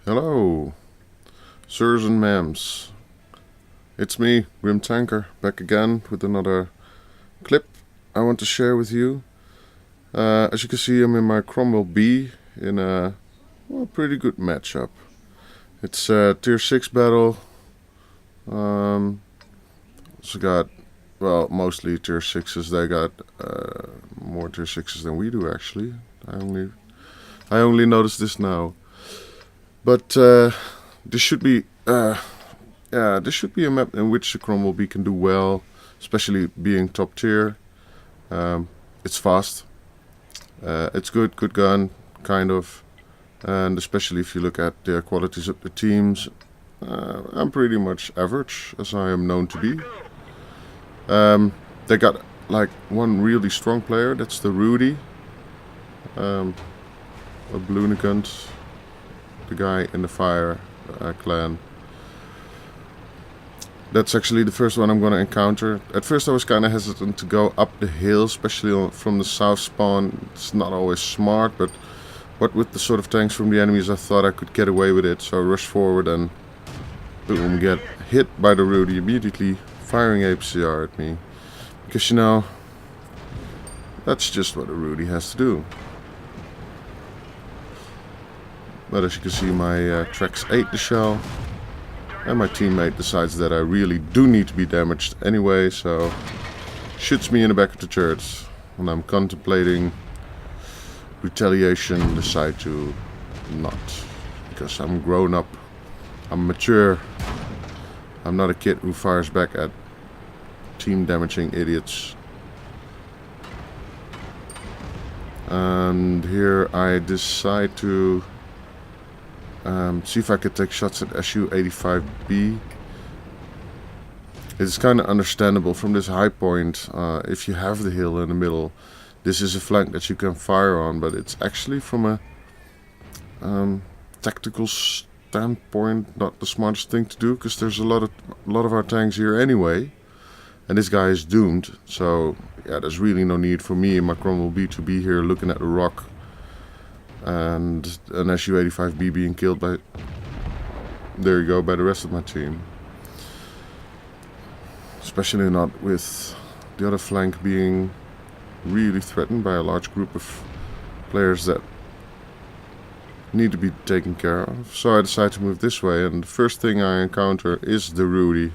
Hello, sirs and ma'ams. It's me, Grim Tanker, back again with another clip I want to share with you. As you can see, I'm in my Cromwell B in a pretty good matchup. It's a tier 6 battle. So got, mostly tier 6s. They got more tier 6s than we do, actually. I only noticed this now. But this should be this should be a map in which the Cromwell B can do well, especially being top tier. It's fast. It's good gun, kind of. And especially if you look at the qualities of the teams, I'm pretty much average, as I am known to be. They got like one really strong player, that's the Rudy. A Bloonigant, the guy in the fire clan. That's actually the first one I'm going to encounter. At first I was kind of hesitant to go up the hill, especially from the south spawn. It's not always smart, but with the sort of tanks from the enemies I thought I could get away with it. So I rushed forward and boom, get hit by the Rudy immediately, firing APCR at me. Because you know, that's just what a Rudy has to do. But as you can see, my tracks ate the shell. And my teammate decides that I really do need to be damaged anyway, so shoots me in the back of the turret. When I'm contemplating retaliation, decide to not. Because I'm grown up. I'm mature. I'm not a kid who fires back at team damaging idiots. And here I decide to see if I could take shots at SU-85B. It's kind of understandable from this high point. If you have the hill in the middle, this is a flank that you can fire on, but it's actually from a tactical standpoint not the smartest thing to do, because there's a lot of our tanks here anyway, and this guy is doomed. So yeah, there's really no need for me and my Cromwell B to be here looking at the rock and an SU-85B being killed by, there you go, by the rest of my team. Especially not with the other flank being really threatened by a large group of players that need to be taken care of. So I decide to move this way, and the first thing I encounter is the Rudy,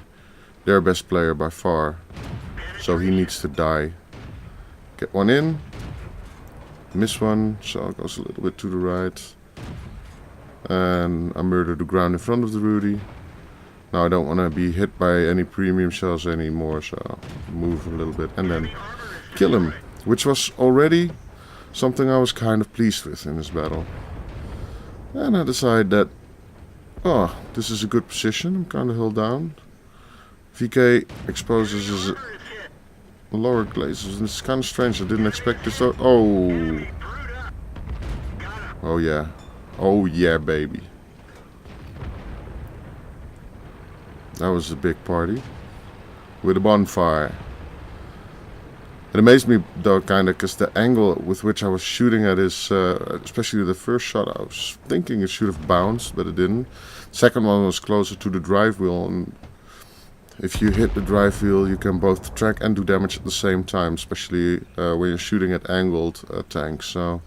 their best player by far. So he needs to die. Get one in. Miss one, so it goes a little bit to the right. And I murder the ground in front of the Rudy. Now I don't want to be hit by any premium shells anymore, so I'll move a little bit and then kill him. Which was already something I was kind of pleased with in this battle. And I decide that, oh, this is a good position, I'm kind of held down. VK exposes his lower glazes, and it's kind of strange. I didn't expect this. Oh yeah, baby. That was a big party with a bonfire. It amazed me though, kind of, because the angle with which I was shooting at is, especially the first shot, I was thinking it should have bounced, but it didn't. Second one was closer to the drive wheel, and if you hit the drive wheel, you can both track and do damage at the same time, especially when you're shooting at angled tanks. So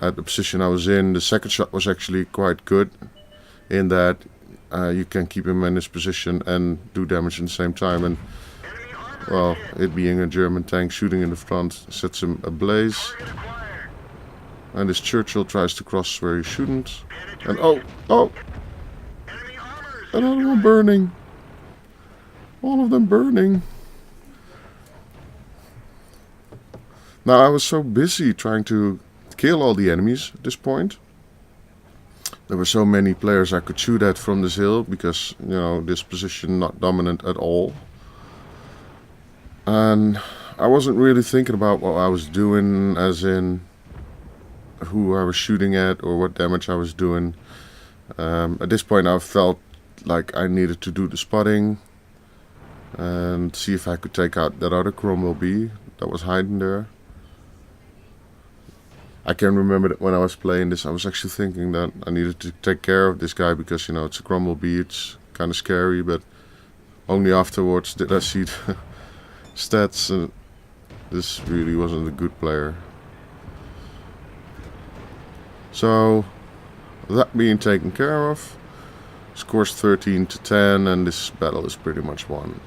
at the position I was in, the second shot was actually quite good in that you can keep him in his position and do damage at the same time. And well, it being a German tank shooting in the front sets him ablaze. And this Churchill tries to cross where he shouldn't. And oh! Another one burning! All of them burning. Now I was so busy trying to kill all the enemies at this point. There were so many players I could shoot at from this hill because, you know, this position not dominant at all. And I wasn't really thinking about what I was doing, as in who I was shooting at or what damage I was doing. At this point I felt like I needed to do the spotting and see if I could take out that other Cromwell B that was hiding there. I can remember that when I was playing this, I was actually thinking that I needed to take care of this guy because, you know, it's a Cromwell B, it's kind of scary, but only afterwards did I see the stats, and this really wasn't a good player. So, that being taken care of, scores 13-10, and this battle is pretty much won.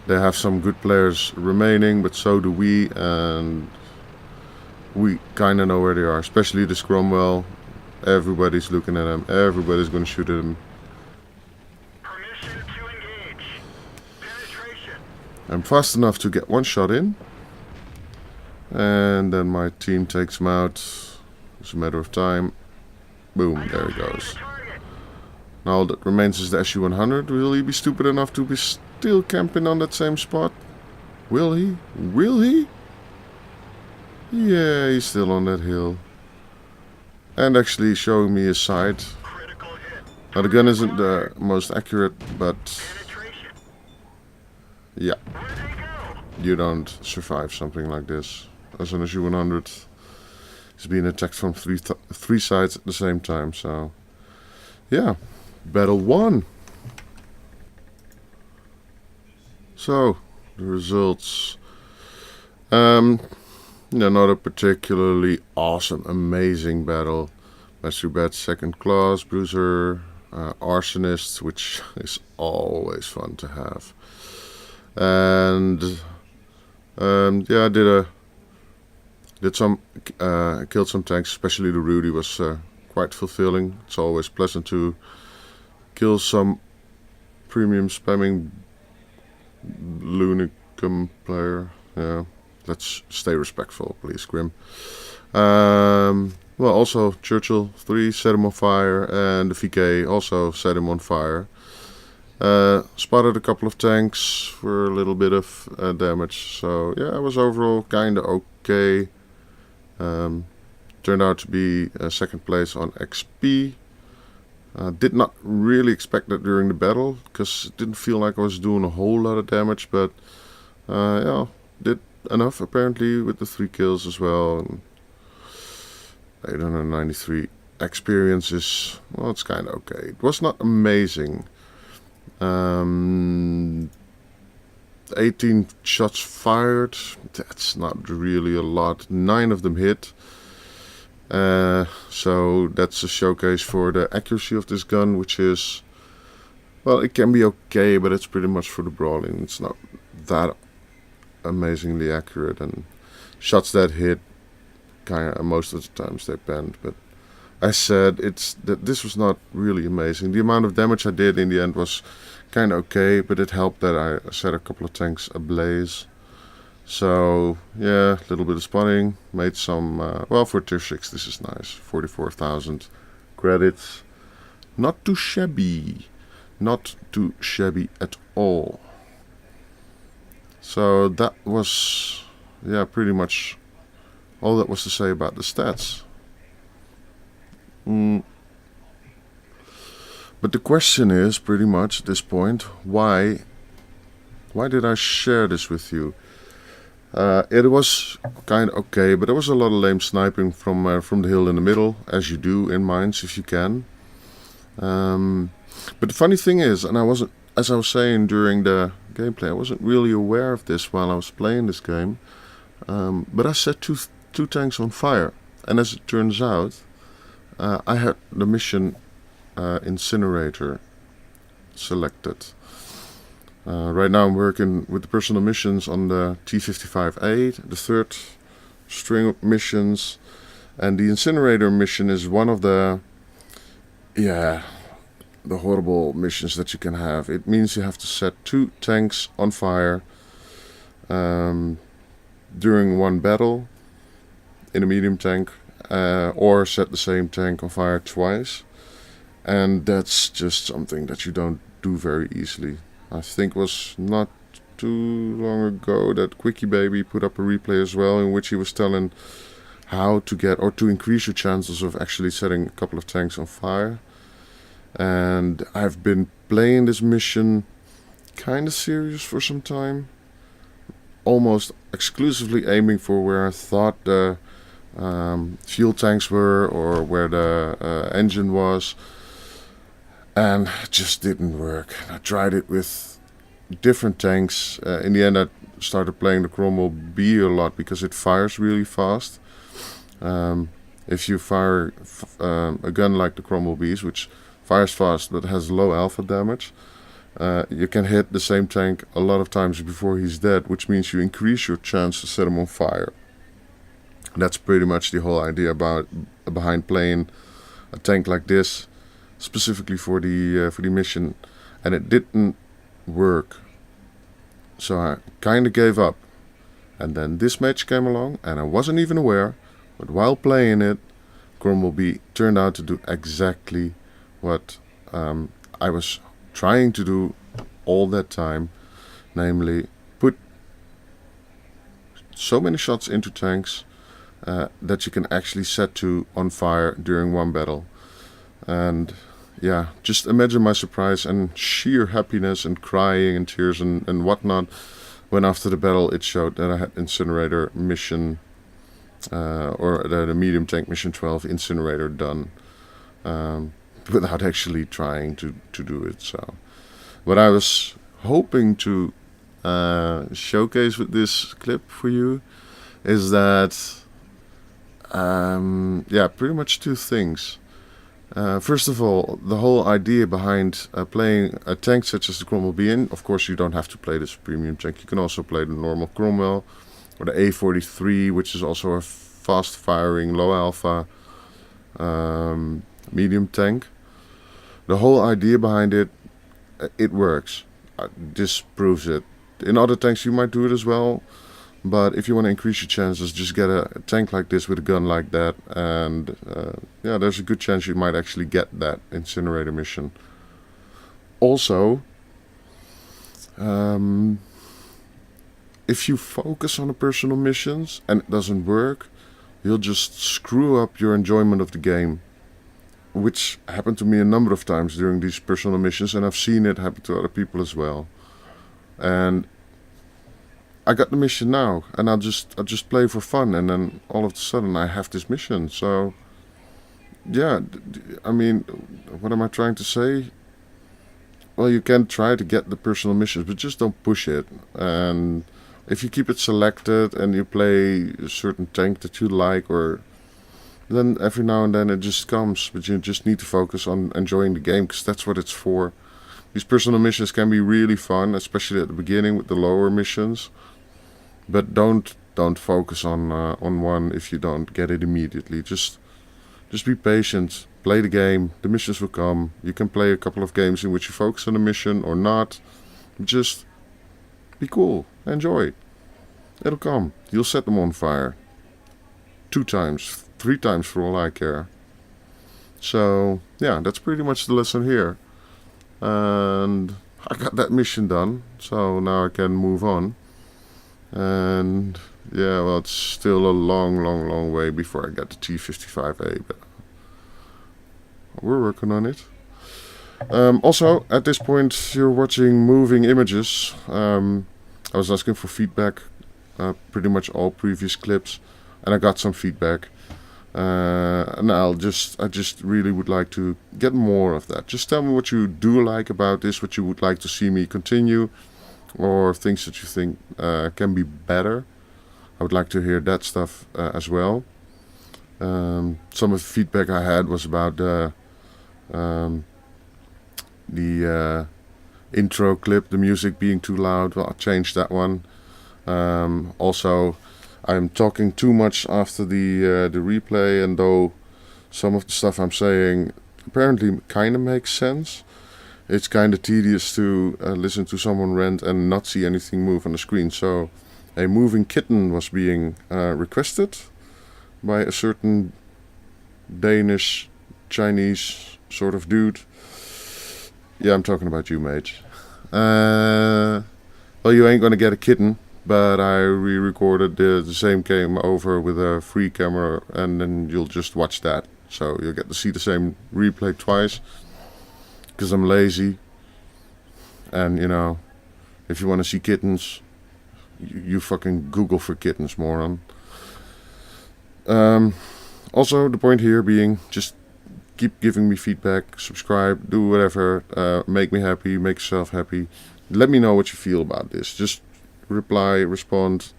They have some good players remaining, but so do we, and we kind of know where they are, especially this Cromwell. Everybody's looking at him, everybody's going to shoot at him. Permission to engage. Penetration. I'm fast enough to get one shot in, and then my team takes him out. It's a matter of time. Boom, there he goes. Now all that remains is the SU-100. Will he be stupid enough to be still camping on that same spot? Will he? Will he? Yeah, he's still on that hill. And actually showing me his sight. Now the gun isn't the most accurate, but yeah, you don't survive something like this. As an SU-100 is being attacked from three sides at the same time, so yeah, battle won. So the results, yeah, not a particularly awesome, amazing battle. Master Bat, second class, Bruiser, Arsonist, which is always fun to have. And yeah, I killed some tanks, especially the Rudy was quite fulfilling. It's always pleasant to kill some premium spamming Lunicum player. Yeah, let's stay respectful, please, Grim. Well, also Churchill 3 set him on fire, and the VK also set him on fire. Spotted a couple of tanks for a little bit of damage, so yeah, it was overall kinda okay. Turned out to be second place on XP. Did not really expect that during the battle, because it didn't feel like I was doing a whole lot of damage, but yeah, did enough apparently with the 3 kills as well. And 893 experience is, well, it's kind of okay. It was not amazing. 18 shots fired, that's not really a lot. 9 of them hit. So that's a showcase for the accuracy of this gun, which is, well, it can be okay, but it's pretty much for the brawling. It's not that amazingly accurate, and shots that hit, kind of most of the times they bend. But I said this was not really amazing. The amount of damage I did in the end was kind of okay, but it helped that I set a couple of tanks ablaze. So yeah, a little bit of spawning, made some, well, for tier 6 this is nice, 44,000 credits. Not too shabby, not too shabby at all. So that was, yeah, pretty much all that was to say about the stats. But the question is pretty much at this point, why did I share this with you? It was kind of okay, but there was a lot of lame sniping from the hill in the middle, as you do in mines if you can. But the funny thing is, and as I was saying during the gameplay, I wasn't really aware of this while I was playing this game. But I set two tanks on fire, and as it turns out, I had the mission Incinerator selected. Right now I'm working with the personal missions on the T55A, the third string of missions, and the Incinerator mission is one of the horrible missions that you can have. It means you have to set 2 tanks on fire during one battle in a medium tank, or set the same tank on fire twice, and that's just something that you don't do very easily. I think it was not too long ago that Quickie Baby put up a replay as well, in which he was telling how to get, or to increase your chances of actually setting a couple of tanks on fire. And I've been playing this mission kind of serious for some time, almost exclusively aiming for where I thought the fuel tanks were or where the engine was, and it just didn't work. I tried it with different tanks. In the end, I started playing the Cromwell B a lot because it fires really fast. If you fire a gun like the Cromwell B's, which fires fast but has low alpha damage, you can hit the same tank a lot of times before he's dead, which means you increase your chance to set him on fire. That's pretty much the whole idea behind playing a tank like this, specifically for the mission, and it didn't work. So I kind of gave up, and then this match came along, and I wasn't even aware, but while playing it, Cromwell B turned out to do exactly what I was trying to do all that time, namely put so many shots into tanks that you can actually set to on fire during one battle. And yeah, just imagine my surprise and sheer happiness and crying and tears and whatnot when after the battle it showed that I had Incinerator mission or the medium tank mission 12 Incinerator done without actually trying to do it. So what I was hoping to showcase with this clip for you is that pretty much two things. First of all, the whole idea behind playing a tank such as the Cromwell B, and of course you don't have to play this premium tank, you can also play the normal Cromwell or the A43, which is also a fast firing low alpha medium tank. The whole idea behind it, it works. This proves it. In other tanks you might do it as well, but if you want to increase your chances, just get a tank like this with a gun like that, and there's a good chance you might actually get that Incinerator mission. Also, if you focus on the personal missions and it doesn't work, you'll just screw up your enjoyment of the game, which happened to me a number of times during these personal missions, and I've seen it happen to other people as well. And I got the mission now, and I'll just play for fun, and then all of a sudden I have this mission. So yeah, I mean, what am I trying to say? Well, you can try to get the personal missions, but just don't push it. And if you keep it selected and you play a certain tank that you like, or then every now and then it just comes, but you just need to focus on enjoying the game, because that's what it's for. These personal missions can be really fun, especially at the beginning with the lower missions. But don't focus on one if you don't get it immediately. Just be patient. Play the game. The missions will come. You can play a couple of games in which you focus on the mission or not. Just be cool. Enjoy. It'll come. You'll set them on fire. 2 times, 3 times for all I care. So yeah, that's pretty much the lesson here. And I got that mission done, so now I can move on. And yeah, well, it's still a long way before I get the T55A, but we're working on it. Also, at this point, you're watching Moving Images. I was asking for feedback, pretty much all previous clips, and I got some feedback. And I just really would like to get more of that. Just tell me what you do like about this, what you would like to see me continue, or things that you think can be better. I would like to hear that stuff as well. Some of the feedback I had was about the intro clip, the music being too loud. Well, I'll change that one. Also, I'm talking too much after the replay, and though some of the stuff I'm saying apparently kind of makes sense, it's kind of tedious to listen to someone rant and not see anything move on the screen. So a moving kitten was being requested by a certain Danish, Chinese sort of dude. Yeah, I'm talking about you, mate. Well, you ain't gonna get a kitten, but I re-recorded the same came over with a free camera, and then you'll just watch that. So you'll get to see the same replay twice, because I'm lazy. And you know, if you want to see kittens, you fucking Google for kittens, moron. Also, the point here being, just keep giving me feedback, subscribe, do whatever, make me happy, make yourself happy. Let me know what you feel about this. Just reply, respond,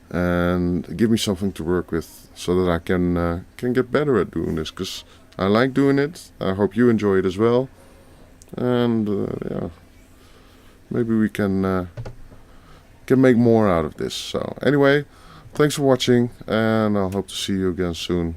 and give me something to work with so that I can get better at doing this, because I like doing it. I hope you enjoy it as well. And yeah, maybe we can make more out of this. So anyway, thanks for watching, and I'll hope to see you again soon.